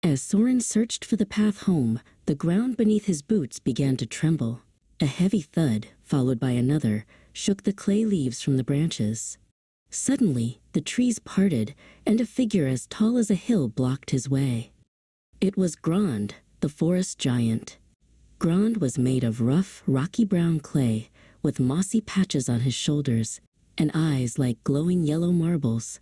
As Soren searched for the path home, the ground beneath his boots began to tremble. A heavy thud, followed by another, shook the clay leaves from the branches. Suddenly, the trees parted, and a figure as tall as a hill blocked his way. It was Grond, the forest giant. Grond was made of rough, rocky brown clay, with mossy patches on his shoulders, and eyes like glowing yellow marbles.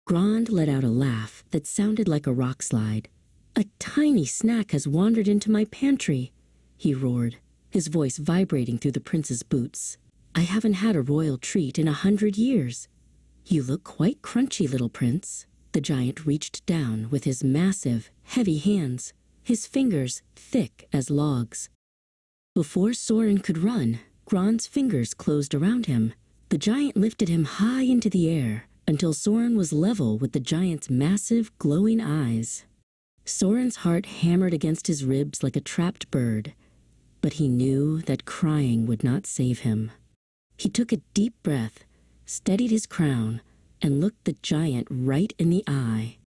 Grond let out a laugh that sounded like a rock slide. "A tiny snack has wandered into my pantry," he roared, his voice vibrating through the prince's boots. "I haven't had a royal treat in 100 years. You look quite crunchy, little prince." The giant reached down with his massive, heavy hands, his fingers thick as logs. Before Soren could run, Grond's fingers closed around him. The giant lifted him high into the air until Soren was level with the giant's massive, glowing eyes. Soren's heart hammered against his ribs like a trapped bird, but he knew that crying would not save him. He took a deep breath, steadied his crown, and looked the giant right in the eye.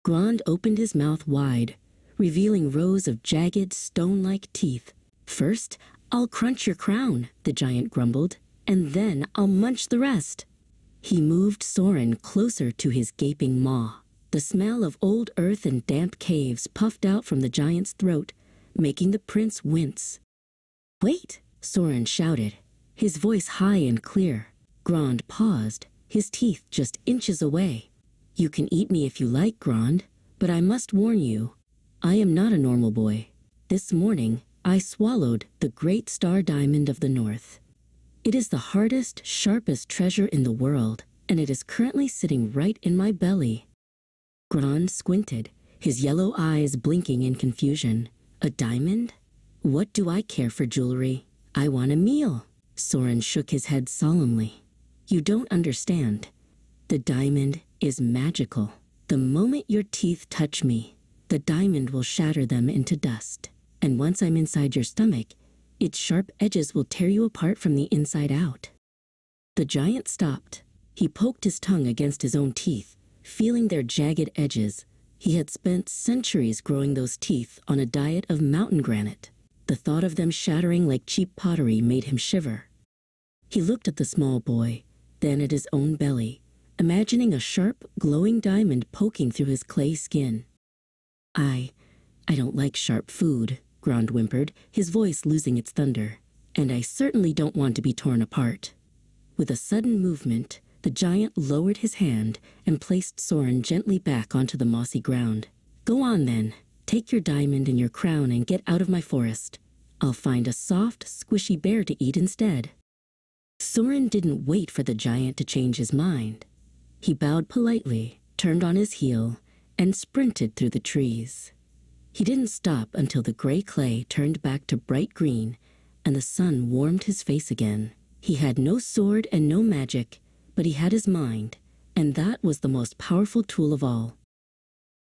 Grond opened his mouth wide, revealing rows of jagged, stone-like teeth. "First, I'll crunch your crown," the giant grumbled, "and then I'll munch the rest." He moved Soren closer to his gaping maw. The smell of old earth and damp caves puffed out from the giant's throat, making the prince wince. "Wait!" Soren shouted, his voice high and clear. Grond paused, his teeth just inches away. "You can eat me if you like, Grond, but I must warn you, I am not a normal boy. This morning, I swallowed the great star diamond of the north. It is the hardest, sharpest treasure in the world, and it is currently sitting right in my belly." Grond squinted, his yellow eyes blinking in confusion. "A diamond? What do I care for jewelry? I want a meal." Soren shook his head solemnly. "You don't understand. The diamond is magical. The moment your teeth touch me, the diamond will shatter them into dust. And once I'm inside your stomach, its sharp edges will tear you apart from the inside out." The giant stopped. He poked his tongue against his own teeth, feeling their jagged edges. He had spent centuries growing those teeth on a diet of mountain granite. The thought of them shattering like cheap pottery made him shiver. He looked at the small boy, then at his own belly, imagining a sharp, glowing diamond poking through his clay skin. I don't like sharp food," Grond whimpered, his voice losing its thunder. "And I certainly don't want to be torn apart." With a sudden movement, the giant lowered his hand and placed Soren gently back onto the mossy ground. "Go on then, take your diamond and your crown and get out of my forest. I'll find a soft, squishy bear to eat instead." Soren didn't wait for the giant to change his mind. He bowed politely, turned on his heel, and sprinted through the trees. He didn't stop until the gray clay turned back to bright green and the sun warmed his face again. He had no sword and no magic, but he had his mind, and that was the most powerful tool of all.